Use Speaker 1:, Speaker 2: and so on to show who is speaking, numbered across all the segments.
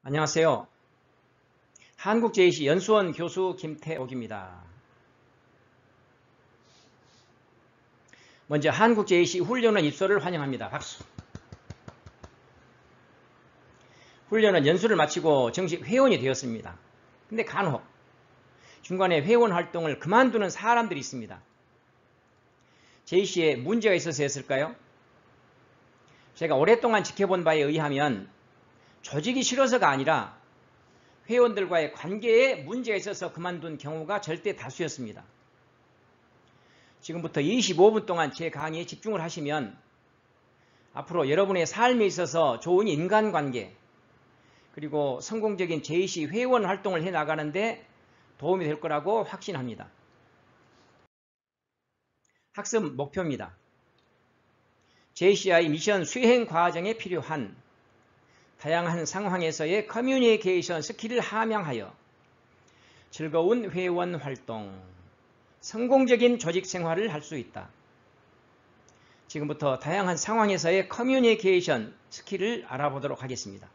Speaker 1: 안녕하세요. 한국JC 연수원 교수 김태옥입니다. 먼저 한국JC 훈련원 입소를 환영합니다. 박수. 훈련은 연수를 마치고 정식 회원이 되었습니다. 근데 간혹 중간에 회원 활동을 그만두는 사람들이 있습니다. JC에 문제가 있어서였을까요? 제가 오랫동안 지켜본 바에 의하면 조직이 싫어서가 아니라 회원들과의 관계에 문제가 있어서 그만둔 경우가 절대 다수였습니다. 지금부터 25분 동안 제 강의에 집중을 하시면 앞으로 여러분의 삶에 있어서 좋은 인간관계 그리고 성공적인 JC 회원 활동을 해나가는데 도움이 될 거라고 확신합니다. 학습 목표입니다. JCI 미션 수행 과정에 필요한 다양한 상황에서의 커뮤니케이션 스킬을 함양하여 즐거운 회원 활동, 성공적인 조직 생활을 할 수 있다. 지금부터 다양한 상황에서의 커뮤니케이션 스킬을 알아보도록 하겠습니다.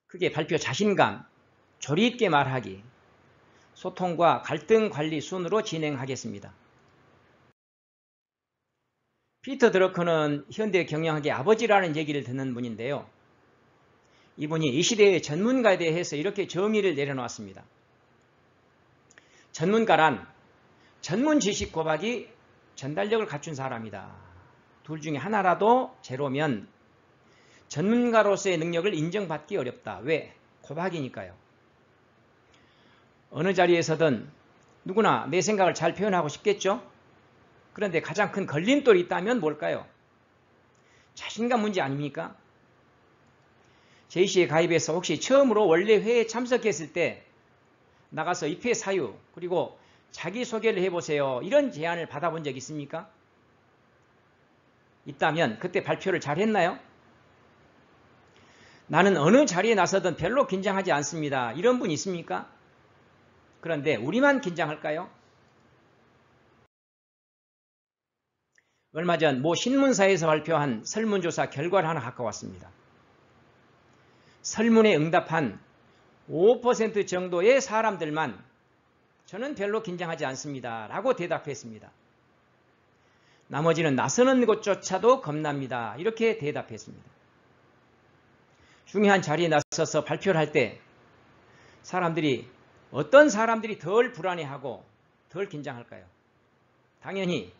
Speaker 1: 크게 발표 자신감, 조리 있게 말하기, 소통과 갈등 관리 순으로 진행하겠습니다. 피터 드러커는 현대 경영학의 아버지라는 얘기를 듣는 분인데요. 이분이 이 시대의 전문가에 대해서 이렇게 정의를 내려놓았습니다. 전문가란 전문 지식 고박이 전달력을 갖춘 사람이다. 둘 중에 하나라도 제로면 전문가로서의 능력을 인정받기 어렵다. 왜? 고박이니까요. 어느 자리에서든 누구나 내 생각을 잘 표현하고 싶겠죠? 그런데 가장 큰 걸림돌이 있다면 뭘까요? 자신감 문제 아닙니까? JC에 가입해서 혹시 처음으로 원래 회에 참석했을 때 나가서 입회 사유 그리고 자기소개를 해보세요. 이런 제안을 받아본 적 있습니까? 있다면 그때 발표를 잘 했나요? 나는 어느 자리에 나서든 별로 긴장하지 않습니다. 이런 분 있습니까? 그런데 우리만 긴장할까요? 얼마 전 모 신문사에서 발표한 설문조사 결과를 하나 갖고 왔습니다. 설문에 응답한 5% 정도의 사람들만 저는 별로 긴장하지 않습니다. 라고 대답했습니다. 나머지는 나서는 것조차도 겁납니다. 이렇게 대답했습니다. 중요한 자리에 나서서 발표를 할 때 어떤 사람들이 덜 불안해하고 덜 긴장할까요? 당연히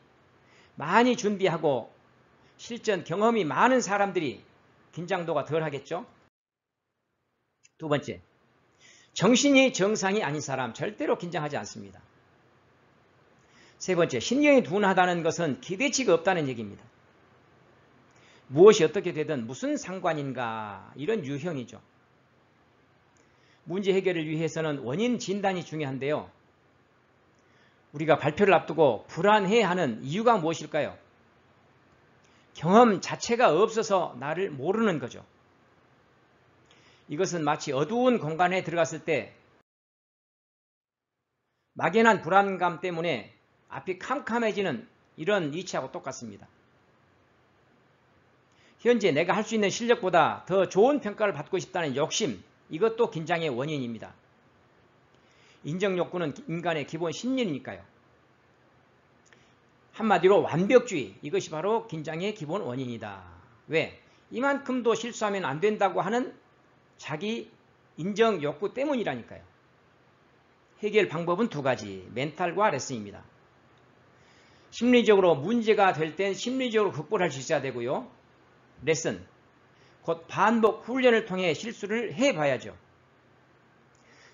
Speaker 1: 많이 준비하고 실전 경험이 많은 사람들이 긴장도가 덜 하겠죠? 두 번째, 정신이 정상이 아닌 사람 절대로 긴장하지 않습니다. 세 번째, 신경이 둔하다는 것은 기대치가 없다는 얘기입니다. 무엇이 어떻게 되든 무슨 상관인가 이런 유형이죠. 문제 해결을 위해서는 원인 진단이 중요한데요. 우리가 발표를 앞두고 불안해하는 이유가 무엇일까요? 경험 자체가 없어서 나를 모르는 거죠. 이것은 마치 어두운 공간에 들어갔을 때 막연한 불안감 때문에 앞이 캄캄해지는 이런 이치하고 똑같습니다. 현재 내가 할 수 있는 실력보다 더 좋은 평가를 받고 싶다는 욕심, 이것도 긴장의 원인입니다. 인정욕구는 인간의 기본 심리니까요. 한마디로 완벽주의, 이것이 바로 긴장의 기본 원인이다. 왜? 이만큼도 실수하면 안 된다고 하는 자기 인정 욕구 때문이라니까요. 해결 방법은 두 가지, 멘탈과 레슨입니다. 심리적으로 문제가 될 땐 심리적으로 극복할 수 있어야 되고요. 레슨, 곧 반복 훈련을 통해 실수를 해봐야죠.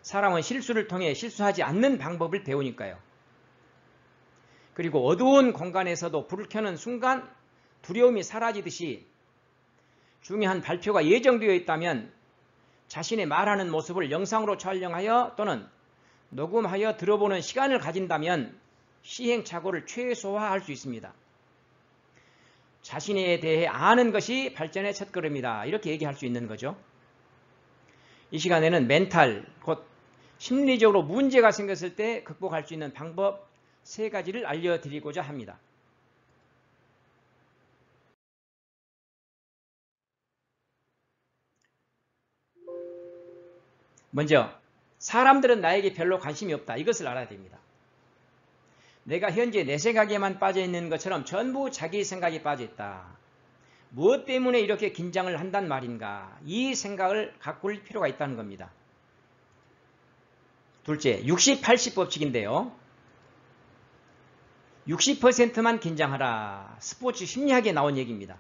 Speaker 1: 사람은 실수를 통해 실수하지 않는 방법을 배우니까요. 그리고 어두운 공간에서도 불을 켜는 순간 두려움이 사라지듯이 중요한 발표가 예정되어 있다면 자신의 말하는 모습을 영상으로 촬영하여 또는 녹음하여 들어보는 시간을 가진다면 시행착오를 최소화할 수 있습니다. 자신에 대해 아는 것이 발전의 첫걸음이다. 이렇게 얘기할 수 있는 거죠. 이 시간에는 멘탈, 곧 심리적으로 문제가 생겼을 때 극복할 수 있는 방법 3가지를 알려드리고자 합니다. 먼저 사람들은 나에게 별로 관심이 없다. 이것을 알아야 됩니다. 내가 현재 내 생각에만 빠져있는 것처럼 전부 자기 생각에 빠져있다. 무엇 때문에 이렇게 긴장을 한단 말인가? 이 생각을 가꿀 필요가 있다는 겁니다. 둘째, 60-80 법칙인데요. 60%만 긴장하라. 스포츠 심리학에 나온 얘기입니다.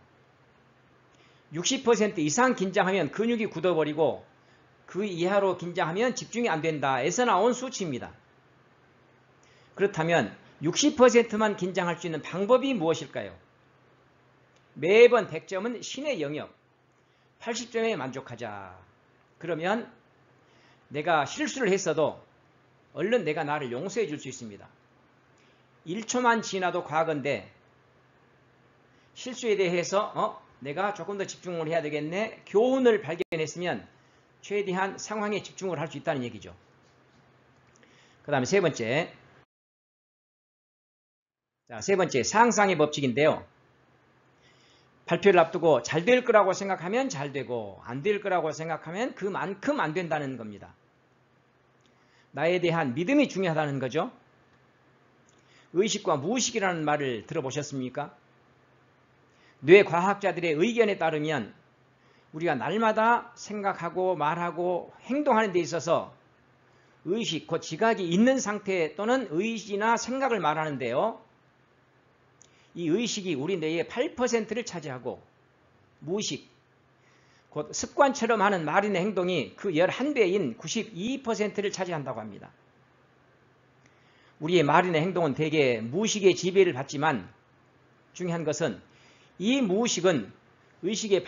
Speaker 1: 60% 이상 긴장하면 근육이 굳어버리고 그 이하로 긴장하면 집중이 안 된다. 에서 나온 수치입니다. 그렇다면 60%만 긴장할 수 있는 방법이 무엇일까요? 매번 100점은 신의 영역, 80점에 만족하자. 그러면 내가 실수를 했어도 얼른 내가 나를 용서해 줄 수 있습니다. 1초만 지나도 과거인데 실수에 대해서 내가 조금 더 집중을 해야 되겠네. 교훈을 발견했으면 최대한 상황에 집중을 할 수 있다는 얘기죠. 그 다음에 세 번째, 상상의 법칙인데요. 발표를 앞두고 잘 될 거라고 생각하면 잘 되고 안 될 거라고 생각하면 그만큼 안 된다는 겁니다. 나에 대한 믿음이 중요하다는 거죠. 의식과 무의식이라는 말을 들어보셨습니까? 뇌과학자들의 의견에 따르면 우리가 날마다 생각하고 말하고 행동하는 데 있어서 의식, 곧 지각이 있는 상태 또는 의지나 생각을 말하는데요. 이 의식이 우리 뇌의 8%를 차지하고 무의식, 곧 습관처럼 하는 말이나 행동이 그 11배인 92%를 차지한다고 합니다. 우리의 말이나 행동은 대개 무의식의 지배를 받지만 중요한 것은 이 무의식은 의식의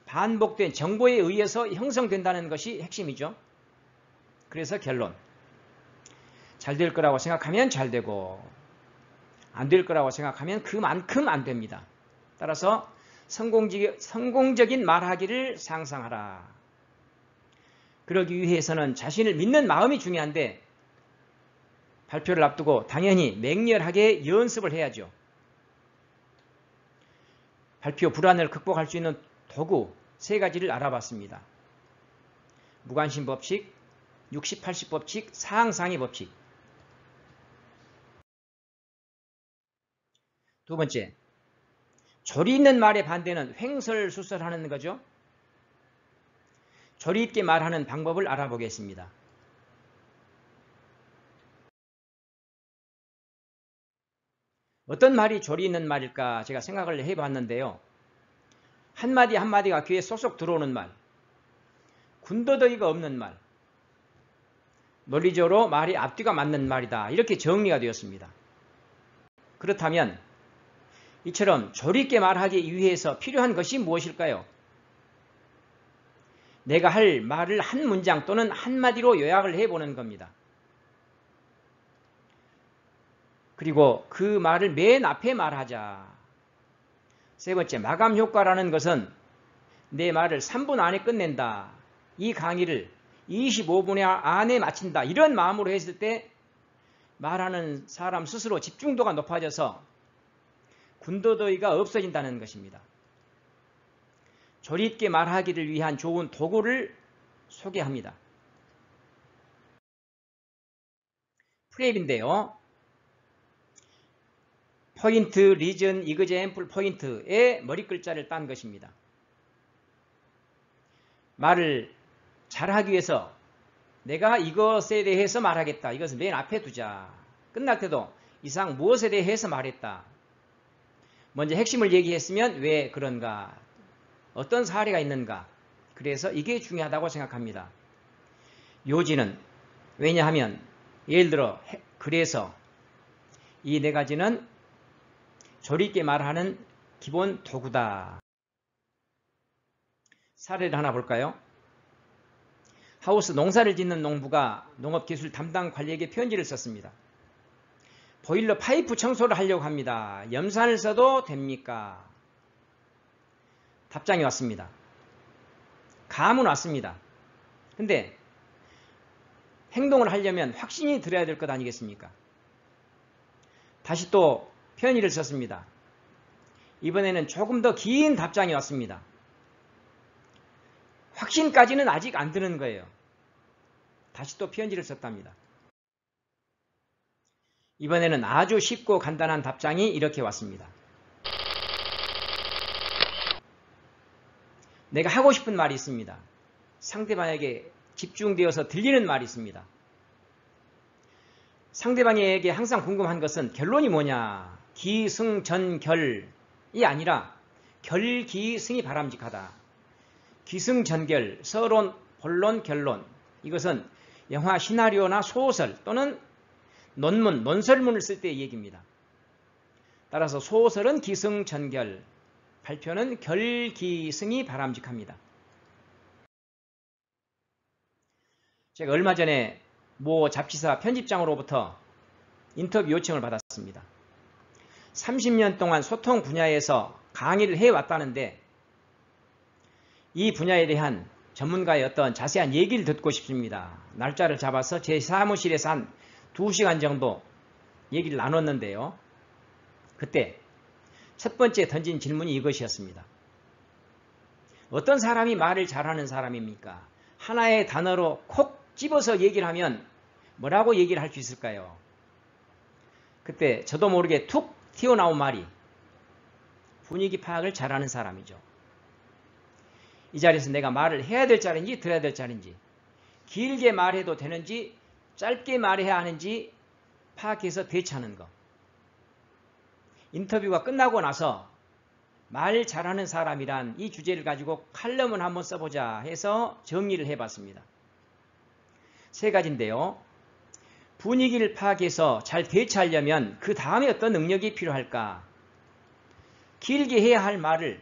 Speaker 1: 반복된 정보에 의해서 형성된다는 것이 핵심이죠. 그래서 결론. 잘 될 거라고 생각하면 잘 되고 안 될 거라고 생각하면 그만큼 안 됩니다. 따라서 성공적인 말하기를 상상하라. 그러기 위해서는 자신을 믿는 마음이 중요한데 발표를 앞두고 당연히 맹렬하게 연습을 해야죠. 발표 불안을 극복할 수 있는 도구 3가지를 알아봤습니다. 무관심 법칙, 60-80 법칙, 상상의 법칙. 두 번째, 조리 있는 말의 반대는 횡설수설하는 거죠. 조리 있게 말하는 방법을 알아보겠습니다. 어떤 말이 조리 있는 말일까 제가 생각을 해봤는데요. 한마디 한마디가 귀에 쏙쏙 들어오는 말, 군더더기가 없는 말, 논리적으로 말이 앞뒤가 맞는 말이다. 이렇게 정리가 되었습니다. 그렇다면 이처럼 조리 있게 말하기 위해서 필요한 것이 무엇일까요? 내가 할 말을 한 문장 또는 한마디로 요약을 해보는 겁니다. 그리고 그 말을 맨 앞에 말하자. 세 번째, 마감 효과라는 것은 내 말을 3분 안에 끝낸다. 이 강의를 25분 안에 마친다. 이런 마음으로 했을 때 말하는 사람 스스로 집중도가 높아져서 군더더기가 없어진다는 것입니다. 조리 있게 말하기를 위한 좋은 도구를 소개합니다. 프레임인데요. 포인트, 리전, 이그젠플, 포인트의 머리 글자를 딴 것입니다. 말을 잘하기 위해서 내가 이것에 대해서 말하겠다. 이것을 맨 앞에 두자. 끝날 때도 이상 무엇에 대해서 말했다. 먼저 핵심을 얘기했으면 왜 그런가, 어떤 사례가 있는가. 그래서 이게 중요하다고 생각합니다. 요지는 왜냐하면 예를 들어 그래서 이 4가지는 조리 있게 말하는 기본 도구다. 사례를 하나 볼까요? 하우스 농사를 짓는 농부가 농업기술 담당 관리에게 편지를 썼습니다. 보일러 파이프 청소를 하려고 합니다. 염산을 써도 됩니까? 답장이 왔습니다. 감은 왔습니다. 근데 행동을 하려면 확신이 들어야 될 것 아니겠습니까? 다시 또 편지를 썼습니다. 이번에는 조금 더 긴 답장이 왔습니다. 확신까지는 아직 안 드는 거예요. 다시 또 편지를 썼답니다. 이번에는 아주 쉽고 간단한 답장이 이렇게 왔습니다. 내가 하고 싶은 말이 있습니다. 상대방에게 집중되어서 들리는 말이 있습니다. 상대방에게 항상 궁금한 것은 결론이 뭐냐, 기승전결이 아니라 결기승이 바람직하다. 기승전결, 서론, 본론, 결론, 이것은 영화 시나리오나 소설 또는 논문, 논설문을 쓸 때의 얘기입니다. 따라서 소설은 기승전결, 발표는 결기승이 바람직합니다. 제가 얼마 전에 모 잡지사 편집장으로부터 인터뷰 요청을 받았습니다. 30년 동안 소통 분야에서 강의를 해왔다는데 이 분야에 대한 전문가의 어떤 자세한 얘기를 듣고 싶습니다. 날짜를 잡아서 제 사무실에서 한 2시간 정도 얘기를 나눴는데요. 그때 첫 번째 던진 질문이 이것이었습니다. 어떤 사람이 말을 잘하는 사람입니까? 하나의 단어로 콕 집어서 얘기를 하면 뭐라고 얘기를 할 수 있을까요? 그때 저도 모르게 툭 튀어나온 말이 분위기 파악을 잘하는 사람이죠. 이 자리에서 내가 말을 해야 될 자리인지 들어야 될 자리인지, 길게 말해도 되는지 짧게 말해야 하는지 파악해서 대처하는 것. 인터뷰가 끝나고 나서 말 잘하는 사람이란 이 주제를 가지고 칼럼을 한번 써보자 해서 정리를 해봤습니다. 3가지인데요. 분위기를 파악해서 잘 대처하려면 그 다음에 어떤 능력이 필요할까? 길게 해야 할 말을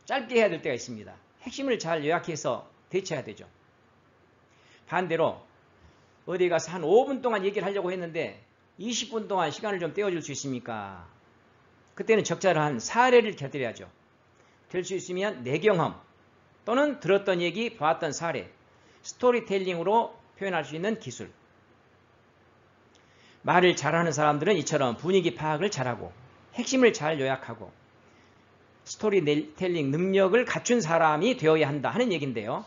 Speaker 1: 짧게 해야 될 때가 있습니다. 핵심을 잘 요약해서 대처해야 되죠. 반대로 어디 가서 한 5분 동안 얘기를 하려고 했는데 20분 동안 시간을 좀 떼어줄 수 있습니까? 그때는 적절한 사례를 곁들여야죠. 될 수 있으면 내 경험 또는 들었던 얘기, 봤던 사례, 스토리텔링으로 표현할 수 있는 기술. 말을 잘하는 사람들은 이처럼 분위기 파악을 잘하고 핵심을 잘 요약하고 스토리텔링 능력을 갖춘 사람이 되어야 한다 하는 얘기인데요.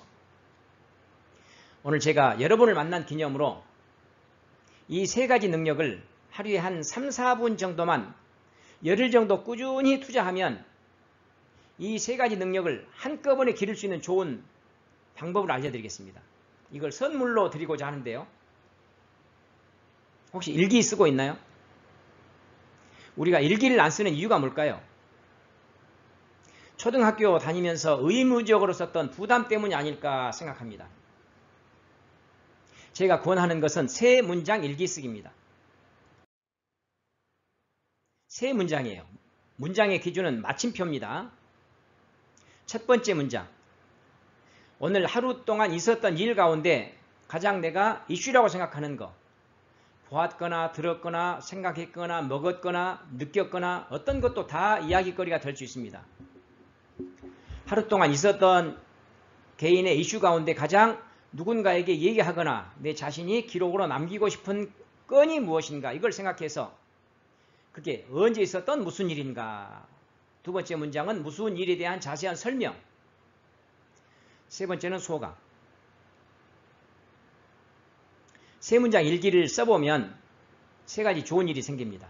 Speaker 1: 오늘 제가 여러분을 만난 기념으로 이 3가지 능력을 하루에 한 3, 4분 정도만 열흘 정도 꾸준히 투자하면 이 3가지 능력을 한꺼번에 기를 수 있는 좋은 방법을 알려드리겠습니다. 이걸 선물로 드리고자 하는데요. 혹시 일기 쓰고 있나요? 우리가 일기를 안 쓰는 이유가 뭘까요? 초등학교 다니면서 의무적으로 썼던 부담 때문이 아닐까 생각합니다. 제가 권하는 것은 3문장 일기 쓰기입니다. 3문장이에요. 문장의 기준은 마침표입니다. 첫 번째 문장. 오늘 하루 동안 있었던 일 가운데 가장 내가 이슈라고 생각하는 거. 보았거나 들었거나 생각했거나 먹었거나 느꼈거나 어떤 것도 다 이야기거리가 될 수 있습니다. 하루 동안 있었던 개인의 이슈 가운데 가장 누군가에게 얘기하거나 내 자신이 기록으로 남기고 싶은 건이 무엇인가, 이걸 생각해서 그게 언제 있었던 무슨 일인가. 2번째 문장은 무슨 일에 대한 자세한 설명. 3번째는 소감. 3문장 일기를 써보면 3가지 좋은 일이 생깁니다.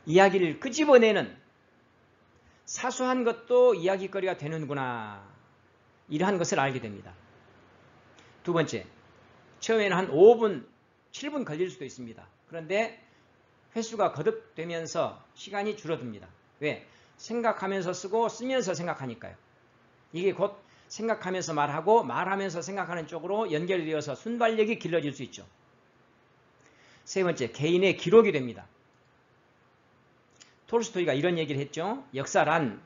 Speaker 1: 이야기를 끄집어내는 사소한 것도 이야기거리가 되는구나, 이러한 것을 알게 됩니다. 2번째, 처음에는 한 5분, 7분 걸릴 수도 있습니다. 그런데 횟수가 거듭되면서 시간이 줄어듭니다. 왜? 생각하면서 쓰고 쓰면서 생각하니까요. 이게 곧 생각하면서 말하고 말하면서 생각하는 쪽으로 연결되어서 순발력이 길러질 수 있죠. 3번째, 개인의 기록이 됩니다. 톨스토이가 이런 얘기를 했죠. 역사란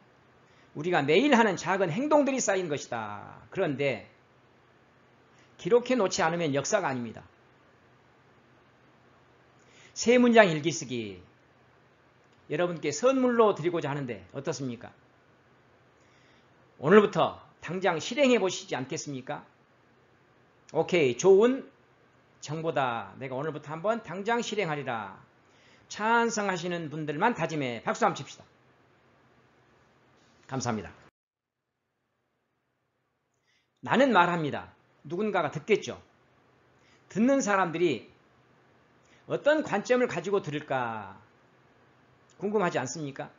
Speaker 1: 우리가 매일 하는 작은 행동들이 쌓인 것이다. 그런데 기록해 놓지 않으면 역사가 아닙니다. 3문장 일기 쓰기 여러분께 선물로 드리고자 하는데 어떻습니까? 오늘부터 당장 실행해 보시지 않겠습니까? 오케이, 좋은 정보다. 내가 오늘부터 한번 당장 실행하리라. 찬성하시는 분들만 다짐해 박수 한번 칩시다. 감사합니다. 나는 말합니다. 누군가가 듣겠죠. 듣는 사람들이 어떤 관점을 가지고 들을까 궁금하지 않습니까?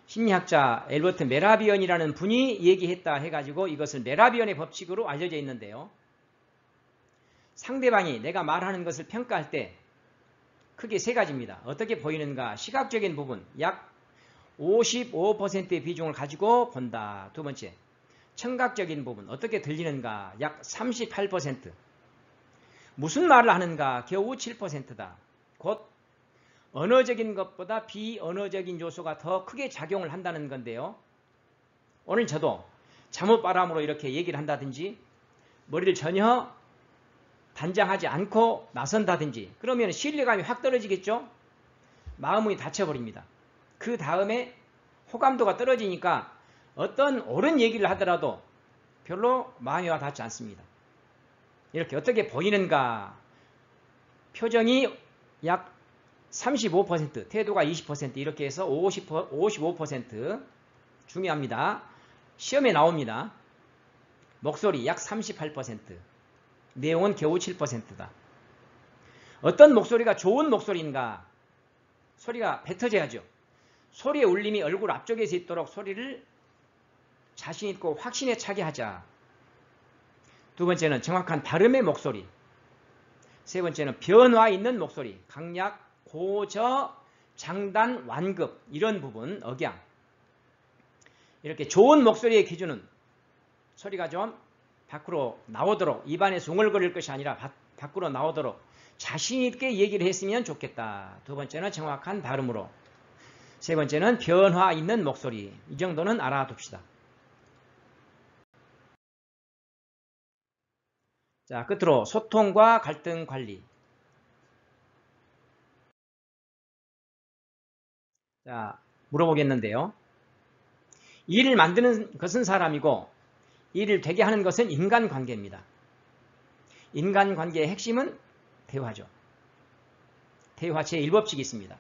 Speaker 1: 심리학자 엘버트 메라비언이라는 분이 얘기했다 해가지고 이것을 메라비언의 법칙으로 알려져 있는데요. 상대방이 내가 말하는 것을 평가할 때 크게 세 가지입니다. 어떻게 보이는가? 시각적인 부분 약 55%의 비중을 가지고 본다. 두 번째, 청각적인 부분 어떻게 들리는가? 약 38%. 무슨 말을 하는가? 겨우 7%다. 곧 언어적인 것보다 비언어적인 요소가 더 크게 작용을 한다는 건데요. 오늘 저도 잠옷바람으로 이렇게 얘기를 한다든지 머리를 전혀 단장하지 않고 나선다든지 그러면 신뢰감이 확 떨어지겠죠? 마음이 닫혀버립니다. 그 다음에 호감도가 떨어지니까 어떤 옳은 얘기를 하더라도 별로 마음이 와 닿지 않습니다. 이렇게 어떻게 보이는가? 표정이 약 35%, 태도가 20% 이렇게 해서 55% 중요합니다. 시험에 나옵니다. 목소리 약 38%, 내용은 겨우 7%다. 어떤 목소리가 좋은 목소리인가? 소리가 뱉어져야죠. 소리의 울림이 얼굴 앞쪽에서 있도록 소리를 자신 있고 확신에 차게 하자. 두 번째는 정확한 발음의 목소리. 세 번째는 변화 있는 목소리. 강약, 고저, 장단, 완급 이런 부분, 억양. 이렇게 좋은 목소리의 기준은 소리가 좀 밖으로 나오도록 입안에서 웅얼거릴 것이 아니라 밖으로 나오도록 자신 있게 얘기를 했으면 좋겠다. 두 번째는 정확한 발음으로. 세 번째는 변화 있는 목소리. 이 정도는 알아둡시다. 자, 끝으로 소통과 갈등 관리. 자, 물어보겠는데요. 일을 만드는 것은 사람이고 일을 되게 하는 것은 인간관계입니다. 인간관계의 핵심은 대화죠. 대화 제1법칙이 있습니다.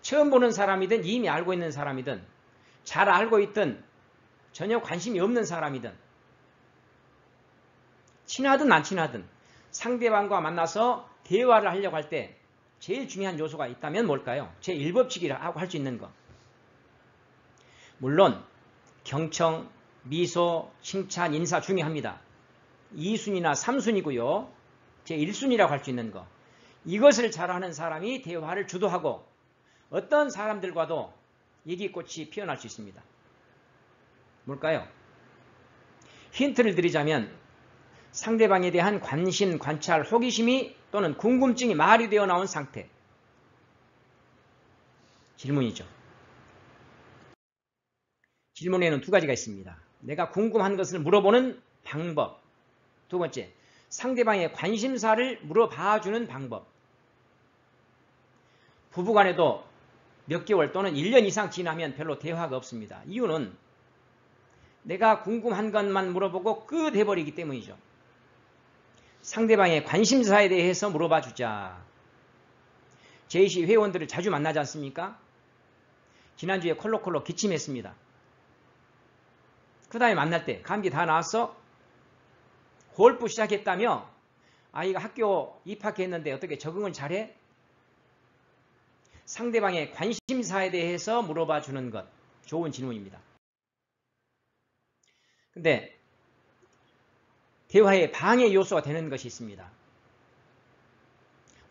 Speaker 1: 처음 보는 사람이든 이미 알고 있는 사람이든 잘 알고 있든 전혀 관심이 없는 사람이든 친하든 안 친하든 상대방과 만나서 대화를 하려고 할 때 제일 중요한 요소가 있다면 뭘까요? 제1법칙이라고 할 수 있는 것. 물론 경청, 미소, 칭찬, 인사 중요합니다. 2순위나 3순위고요. 제1순위라고 할 수 있는 것. 이것을 잘하는 사람이 대화를 주도하고 어떤 사람들과도 얘기꽃이 피어날 수 있습니다. 뭘까요? 힌트를 드리자면 상대방에 대한 관심, 관찰, 호기심이 또는 궁금증이 말이 되어 나온 상태. 질문이죠. 질문에는 두 가지가 있습니다. 내가 궁금한 것을 물어보는 방법. 두 번째, 상대방의 관심사를 물어봐주는 방법. 부부간에도 몇 개월 또는 1년 이상 지나면 별로 대화가 없습니다. 이유는 내가 궁금한 것만 물어보고 끝 해버리기 때문이죠. 상대방의 관심사에 대해서 물어봐 주자. JC 회원들을 자주 만나지 않습니까? 지난주에 콜록콜록 기침했습니다. 그 다음에 만날 때 감기 다 나왔어? 골프 시작했다며? 아이가 학교 입학했는데 어떻게 적응을 잘해? 상대방의 관심사에 대해서 물어봐 주는 것. 좋은 질문입니다. 근데 대화의 방해 요소가 되는 것이 있습니다.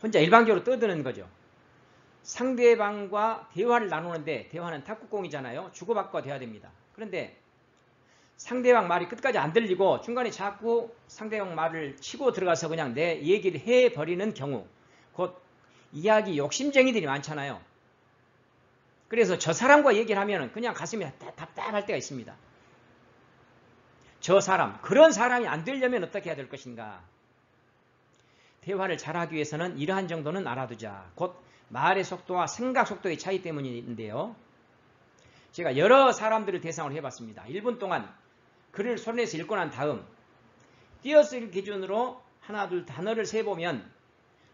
Speaker 1: 혼자 일방적으로 떠드는 거죠. 상대방과 대화를 나누는데 대화는 탁구공이잖아요. 주고받고 돼야 됩니다. 그런데 상대방 말이 끝까지 안 들리고 중간에 자꾸 상대방 말을 치고 들어가서 그냥 내 얘기를 해버리는 경우, 곧 이야기 욕심쟁이들이 많잖아요. 그래서 저 사람과 얘기를 하면 그냥 가슴이 답답할 때가 있습니다. 저 사람, 그런 사람이 안 되려면 어떻게 해야 될 것인가? 대화를 잘하기 위해서는 이러한 정도는 알아두자. 곧 말의 속도와 생각 속도의 차이 때문인데요. 제가 여러 사람들을 대상으로 해봤습니다. 1분 동안 글을 손에서 읽고 난 다음 띄어쓰기 기준으로 하나 둘 단어를 세보면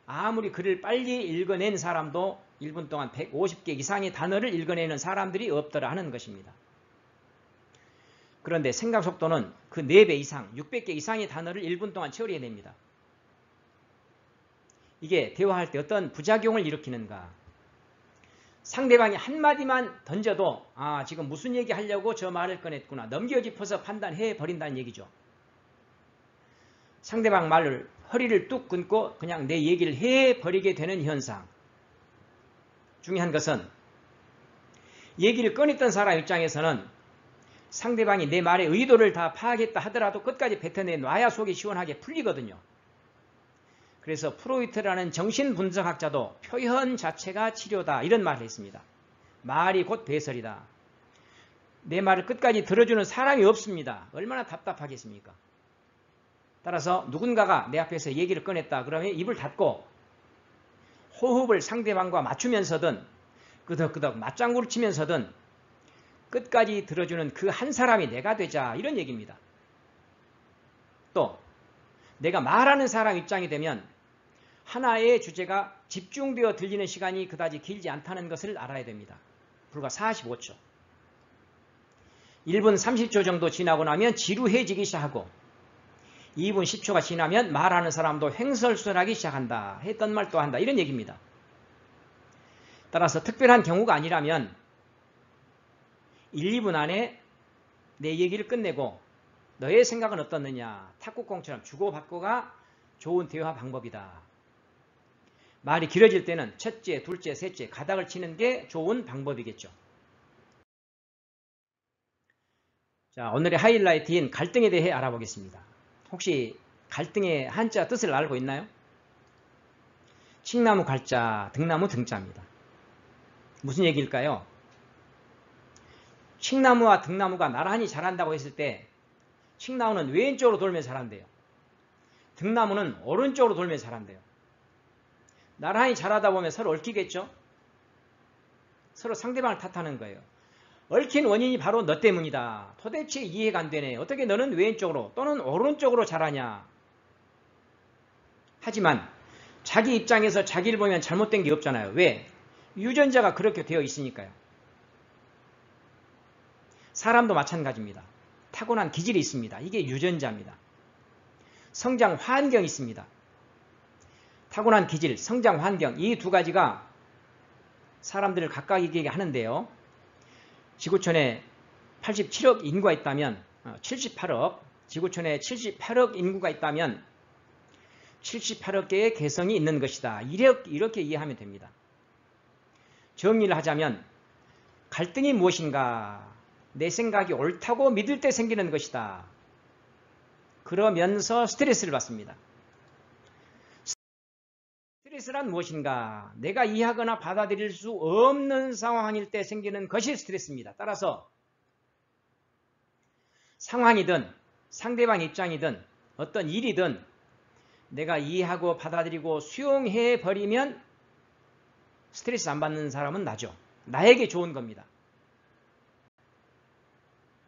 Speaker 1: 아무리 글을 빨리 읽어낸 사람도 1분 동안 150개 이상의 단어를 읽어내는 사람들이 없더라 하는 것입니다. 그런데 생각 속도는 그 4배 이상, 600개 이상의 단어를 1분 동안 처리해냅니다. 이게 대화할 때 어떤 부작용을 일으키는가? 상대방이 한마디만 던져도 지금 무슨 얘기 하려고 저 말을 꺼냈구나. 넘겨짚어서 판단해 버린다는 얘기죠. 상대방 말을 허리를 뚝 끊고 그냥 내 얘기를 해버리게 되는 현상. 중요한 것은 얘기를 꺼냈던 사람 입장에서는 상대방이 내 말의 의도를 다 파악했다 하더라도 끝까지 뱉어내놔야 속이 시원하게 풀리거든요. 그래서 프로이트라는 정신분석학자도 표현 자체가 치료다 이런 말을 했습니다. 말이 곧 배설이다. 내 말을 끝까지 들어주는 사람이 없습니다. 얼마나 답답하겠습니까? 따라서 누군가가 내 앞에서 얘기를 꺼냈다 그러면 입을 닫고 호흡을 상대방과 맞추면서든 끄덕끄덕 맞장구를 치면서든 끝까지 들어주는 그 한 사람이 내가 되자 이런 얘기입니다. 또 내가 말하는 사람 입장이 되면 하나의 주제가 집중되어 들리는 시간이 그다지 길지 않다는 것을 알아야 됩니다. 불과 45초. 1분 30초 정도 지나고 나면 지루해지기 시작하고 2분 10초가 지나면 말하는 사람도 횡설수설하기 시작한다. 했던 말 또 한다. 이런 얘기입니다. 따라서 특별한 경우가 아니라면 1, 2분 안에 내 얘기를 끝내고 너의 생각은 어떻느냐. 탁구공처럼 주고받고가 좋은 대화 방법이다. 말이 길어질 때는 첫째, 둘째, 셋째 가닥을 치는 게 좋은 방법이겠죠. 자, 오늘의 하이라이트인 갈등에 대해 알아보겠습니다. 혹시 갈등의 한자 뜻을 알고 있나요? 칡나무 갈자, 등나무 등자입니다. 무슨 얘기일까요? 칡나무와 등나무가 나란히 자란다고 했을 때 칡나무는 왼쪽으로 돌면 자란대요. 등나무는 오른쪽으로 돌면 자란대요. 나란히 자라다 보면 서로 얽히겠죠? 서로 상대방을 탓하는 거예요. 얽힌 원인이 바로 너 때문이다. 도대체 이해가 안 되네. 어떻게 너는 왼쪽으로 또는 오른쪽으로 자라냐. 하지만 자기 입장에서 자기를 보면 잘못된 게 없잖아요. 왜? 유전자가 그렇게 되어 있으니까요. 사람도 마찬가지입니다. 타고난 기질이 있습니다. 이게 유전자입니다. 성장 환경이 있습니다. 타고난 기질, 성장 환경 이 두 가지가 사람들을 각각이게 하는데요. 지구촌에 87억 인구가 있다면 78억, 지구촌에 78억 인구가 있다면 78억 개의 개성이 있는 것이다. 이렇게 이해하면 됩니다. 정리를 하자면 갈등이 무엇인가? 내 생각이 옳다고 믿을 때 생기는 것이다. 그러면서 스트레스를 받습니다. 스트레스란 무엇인가? 내가 이해하거나 받아들일 수 없는 상황일 때 생기는 것이 스트레스입니다. 따라서 상황이든 상대방 입장이든 어떤 일이든 내가 이해하고 받아들이고 수용해버리면 스트레스 안 받는 사람은 나죠. 나에게 좋은 겁니다.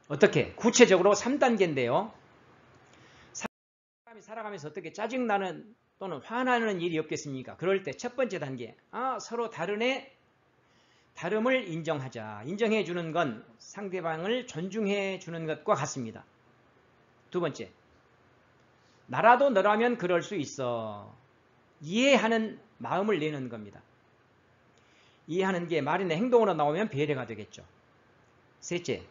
Speaker 1: 어떻게? 구체적으로 3단계인데요. 사람이 살아가면서 어떻게 짜증나는 또는 화나는 일이 없겠습니까? 그럴 때 첫 번째 단계, 서로 다름을 인정하자. 인정해 주는 건 상대방을 존중해 주는 것과 같습니다. 두 번째, 나라도 너라면 그럴 수 있어. 이해하는 마음을 내는 겁니다. 이해하는 게 말이나 행동으로 나오면 배려가 되겠죠. 셋째,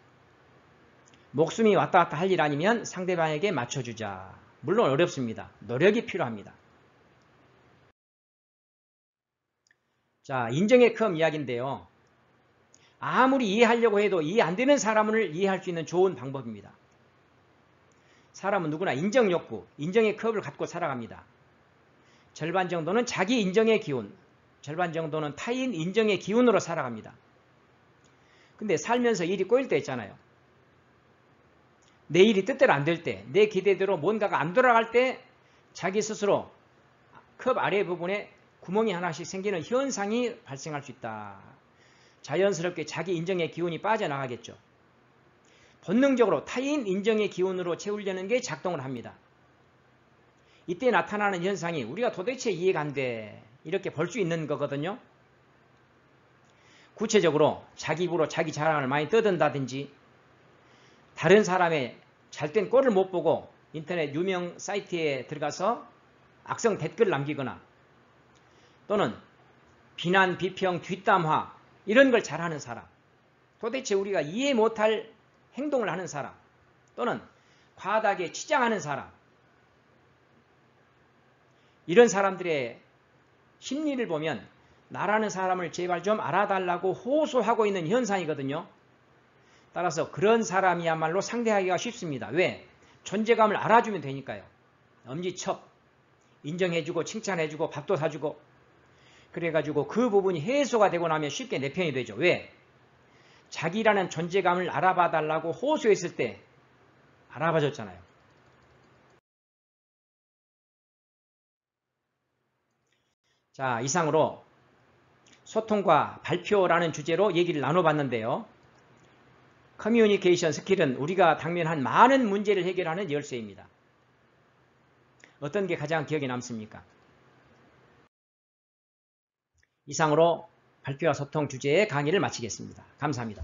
Speaker 1: 목숨이 왔다 갔다 할 일 아니면 상대방에게 맞춰주자. 물론 어렵습니다. 노력이 필요합니다. 자, 인정의 컴 이야기인데요. 아무리 이해하려고 해도 이해 안 되는 사람을 이해할 수 있는 좋은 방법입니다. 사람은 누구나 인정 욕구, 인정의 컵을 갖고 살아갑니다. 절반 정도는 자기 인정의 기운, 절반 정도는 타인 인정의 기운으로 살아갑니다. 근데 살면서 일이 꼬일 때 있잖아요. 내 일이 뜻대로 안 될 때, 내 기대대로 뭔가가 안 돌아갈 때 자기 스스로 컵 아래 부분에 구멍이 하나씩 생기는 현상이 발생할 수 있다. 자연스럽게 자기 인정의 기운이 빠져나가겠죠. 본능적으로 타인 인정의 기운으로 채우려는 게 작동을 합니다. 이때 나타나는 현상이 우리가 도대체 이해가 안 돼. 이렇게 볼 수 있는 거거든요. 구체적으로 자기 입으로 자기 자랑을 많이 떠든다든지 다른 사람의 잘된 꼴을 못 보고 인터넷 유명 사이트에 들어가서 악성 댓글 남기거나 또는 비난, 비평, 뒷담화 이런 걸 잘하는 사람, 도대체 우리가 이해 못할 행동을 하는 사람, 또는 과다하게 치장하는 사람, 이런 사람들의 심리를 보면 나라는 사람을 제발 좀 알아달라고 호소하고 있는 현상이거든요. 따라서 그런 사람이야말로 상대하기가 쉽습니다. 왜? 존재감을 알아주면 되니까요. 엄지척 인정해주고 칭찬해주고 밥도 사주고 그래가지고 그 부분이 해소가 되고 나면 쉽게 내 편이 되죠. 왜? 자기라는 존재감을 알아봐달라고 호소했을 때 알아봐줬잖아요. 자, 이상으로 소통과 발표라는 주제로 얘기를 나눠봤는데요. 커뮤니케이션 스킬은 우리가 당면한 많은 문제를 해결하는 열쇠입니다. 어떤 게 가장 기억에 남습니까? 이상으로 발표와 소통 주제의 강의를 마치겠습니다. 감사합니다.